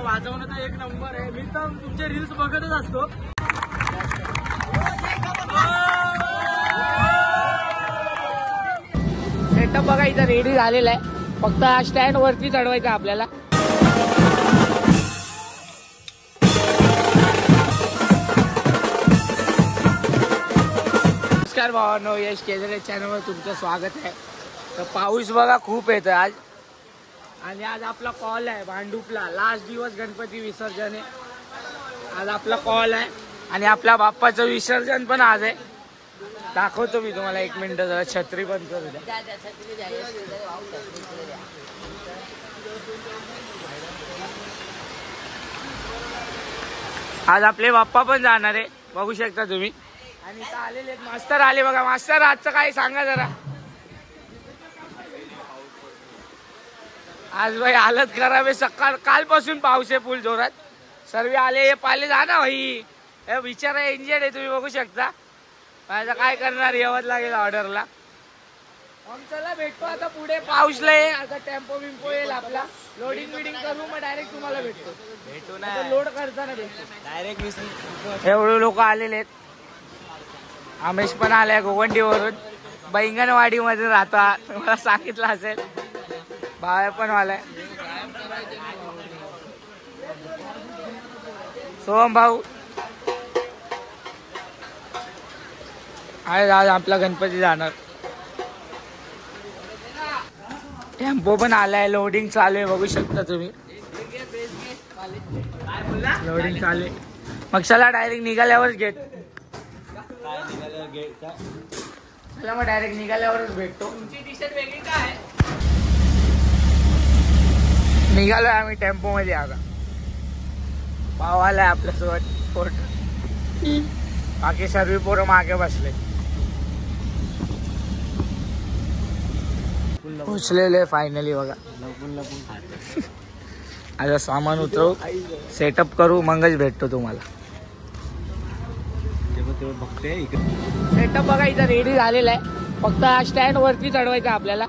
वाजवणं तर एक नंबर आहे. मी तर तुमचे रील्स बघतच असतो. सेटअप बघा इथं रेडी झालेला आहे. फक्त स्टँड वरती चढवायचं आपल्याला. नमस्कार भावांनो, यश केदारे चॅनलवर तुमचं स्वागत आहे. तर पाऊस बघा खूप येतो आज. आणि आज आपला कॉल आहे भांडुपला. लास्ट दिवस गणपती विसर्जन आहे. आज आपला कॉल आहे आणि आपल्या बाप्पाचं विसर्जन पण आज आहे. दाखवतो मी तुम्हाला. एक मिनिट जरा छत्री बंद करू द्या. आज आपले बाप्पा पण जाणार आहे, बघू शकता तुम्ही. आणि इथं आलेले मास्तर आले बघा. मास्तर आजचं काय सांगा जरा. आज भाई हालत खराब आहे. कालपासून पाऊस आहे फुल जोरात. सर्व आले हे पाहिले जा ना भाई. हे बिचारा इंजिन आहे, तुम्ही बघू शकता. माझं काय करणार, यावंच लागेल ऑर्डरला. चला भेटतो आता पुढे. पाऊसला आहे आता. टेम्पो बिम्पो येईल आपला. लोडिंग बिडिंग करू मग डायरेक्ट तुम्हाला भेटतो ना. लोड करताना भेटतो डायरेक्ट. एवढे लोक आलेले आहेत. आमेश पण आलाय गोवंडीवरून. बैंगनवाडी मध्ये राहता, तुम्हाला सांगितलं असेल. बाहेर पण आलाय सोहम भाऊ. आज आपला गणपती जाणार. टेम्पो पण आलाय. लोडिंग चालू आहे, बघू शकता तुम्ही. लोडिंग चालू आहे. मग चला डायरेक्ट निघाल्यावरच गेट. चला मग डायरेक्ट निघाल्यावरच भेटतो. तुमची टी शर्ट वेगळी काय? निघालोय आम्ही टेम्पो मध्ये. आता पाव आलाय आपल्यासोबत. पोट बाकी सर्व पोरं मागे बसले. पोचलेले फायनली बघा. आता सामान उतरवू, सेटअप करू, मगच भेटतो तुम्हाला. सेटअप बघा इथं रेडी झालेला आहे. फक्त स्टँड वरती चढवायचं आपल्याला.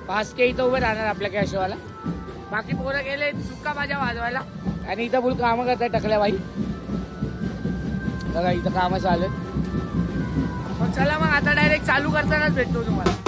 5K इथं उभं राहणार आपल्या कॅशवाला. बाकी पोरं गेले सुक्का भाज्या वाजवायला. आणि इथं फुल कामं करतात टकल्या बाई. बघा इथं कामं चालू आहेत. चला मग आता डायरेक्ट चालू करतानाच भेटतो तुम्हाला.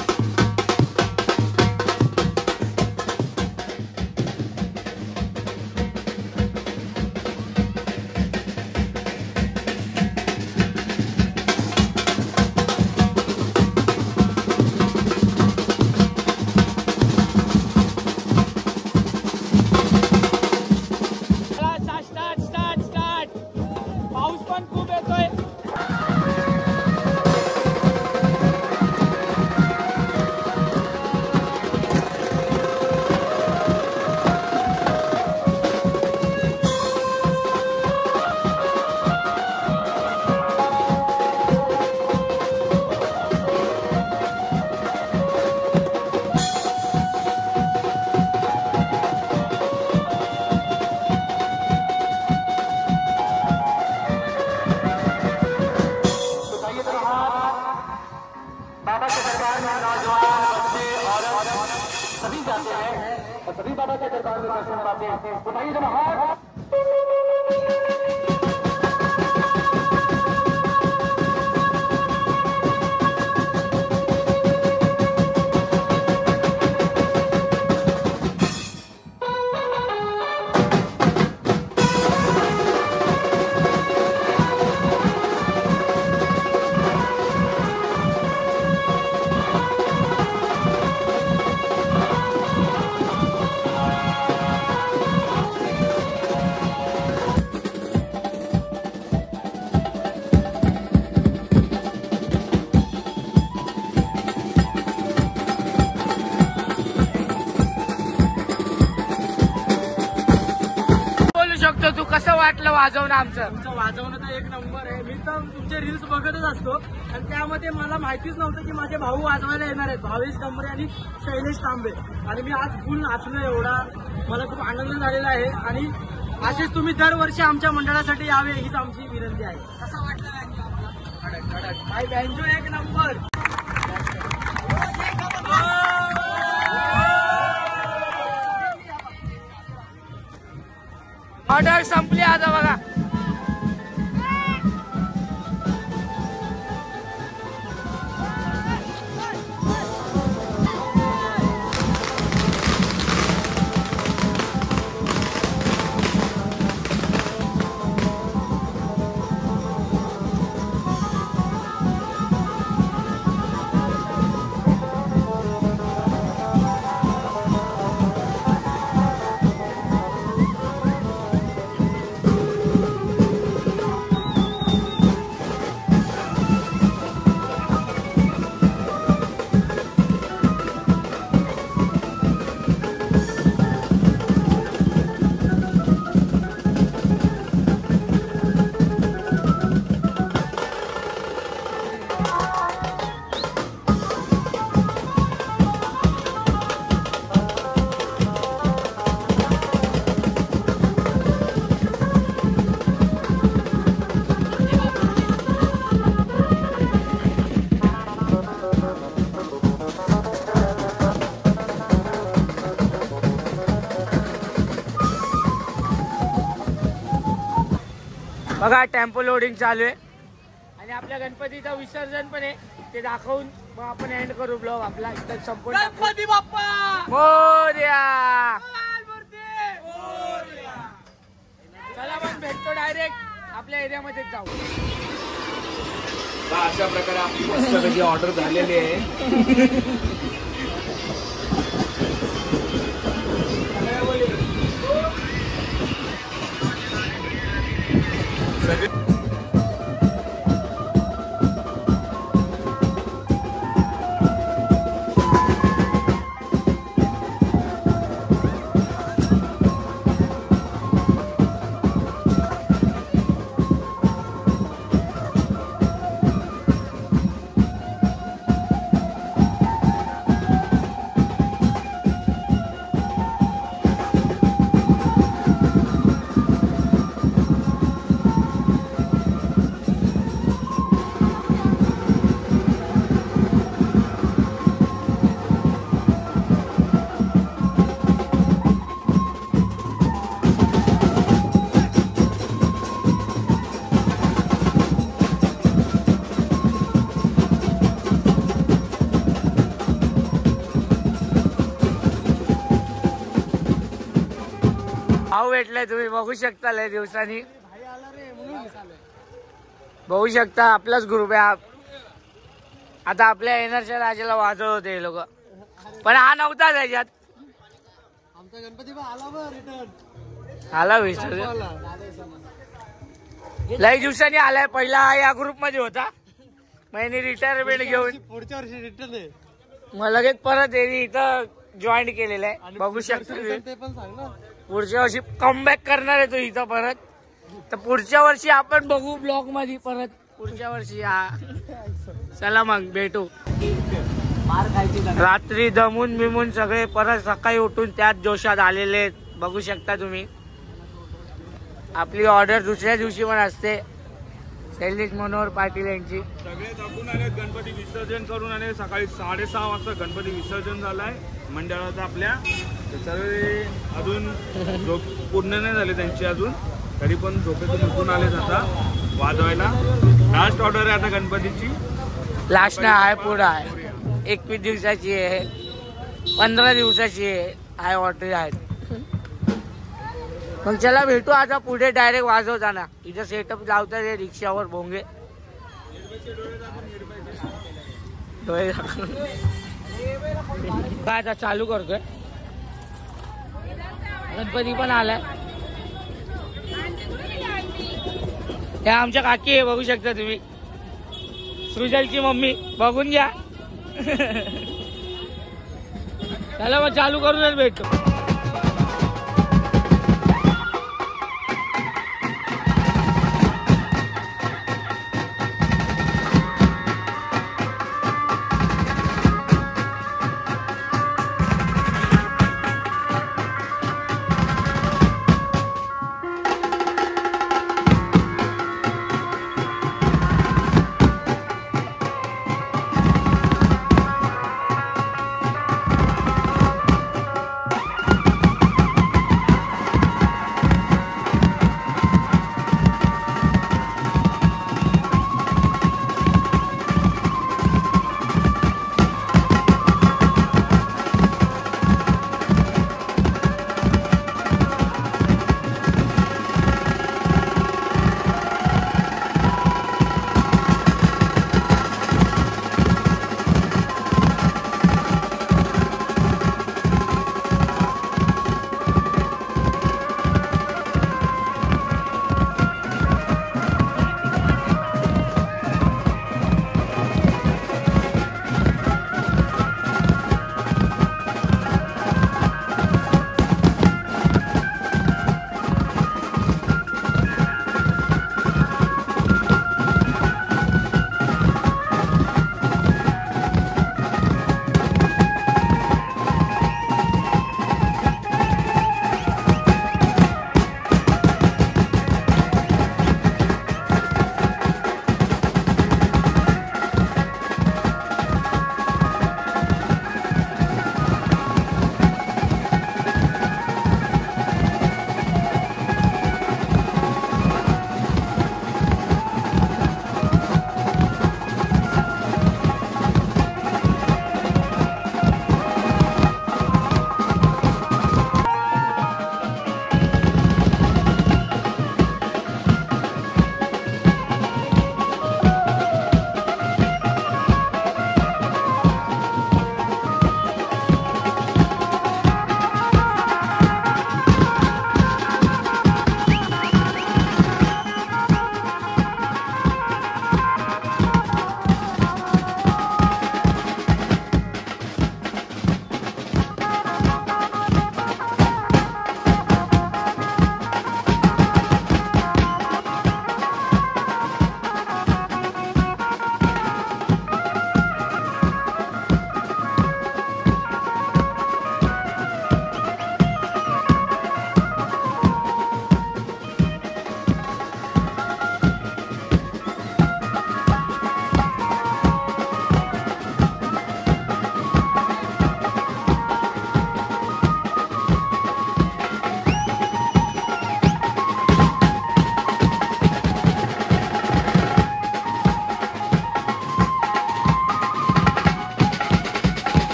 सभी बाबा के दरबार में दर्शन पाते हैं। बताइए जब हाथ तू कसं वाटलं वाजवणं आमचं? तुमचं वाजवणं तर एक नंबर आहे. मी तर तुमचे रील्स बघतच असतो आणि त्यामध्ये मला माहितीच नव्हतं की माझे भाऊ वाजवायला येणार आहेत, भावेश कमरे आणि शैलेश तांबे. आणि मी आज फुल नाचलो. एवढा मला खूप आनंद झालेला आहे. आणि असेच तुम्ही दरवर्षी आमच्या मंडळासाठी यावे हीच आमची विनंती आहे. कसं वाटलं भाई? बँजो एक नंबर. ऑर्डर संपली आता बघा. बघा टेम्पो लोडिंग चालू आहे आणि आपल्या गणपतीचं विसर्जन पण आहे, ते दाखवून मग आपण एंड करू ब्लॉग आपला. इथं संपूर्ण गणपती बाप्पा मोरया. चला मग भेटतो डायरेक्ट आपल्या एरियामध्ये जाऊ. अशा प्रकारे आपली मस्तपैकी ऑर्डर झालेली आहे. भाऊ भेटलाय, तुम्ही बघू शकता. लय दिवसांनी बघू शकता. आपलाच ग्रुप आहे. आता आपल्या येणारच्या राजाला वाजवत होते हे लोक, पण हा नव्हता त्याच्यात. आमचा गणपती आला रिटर्न आला विसर्जन. लय दिवसांनी आलाय. पहिला या ग्रुप मध्ये होता, मग रिटायरमेंट घेऊन पुढच्या वर्षी रिटर्न आहे. मग लगेच परत इथं जॉईन केलेलं आहे. बघू शकता ते पण सांग ना. पुढच्या वर्षी कमबॅक करणार आहे तो इथं परत. तर पुढच्या वर्षी आपण बघू ब्लॉग मध्ये परत. पुढच्या वर्षी चला मग भेटू. रात्री दमून बिमून सगळे परत सकाळी उठून त्याच जोशात आलेले आहेत. बघू शकता तुम्ही. आपली ऑर्डर दुसऱ्या दिवशी पण असते. शैलेश मनोहर पाटील यांची. सगळे थकून आले गणपती विसर्जन करून आले. सकाळी 6:30 वाजता गणपती विसर्जन झालाय मंडळाचा आपल्या. सर्व अजून झोप पूर्ण नाही झाले त्यांची अजून, तरी पण झोपेतून उठून आलेत आता वाजवायला. लास्ट ऑर्डर आहे आता गणपतीची. लास्ट ना आहे, पुढं आहे. 21 दिवसाची आहे, 15 दिवसाची आहे. हाय ऑर्डर आहेत. मग चला भेटू आता पुढे डायरेक्ट वाजवताना. इथं सेटअप लावतात रिक्षावर भोंगे. काय आता चालू करतोय. गणपती पण आलाय. त्या आमच्या काकी आहे, बघू शकता तुम्ही. सृजलची मम्मी, बघून घ्या. चला मग चालू करूनच भेटतो.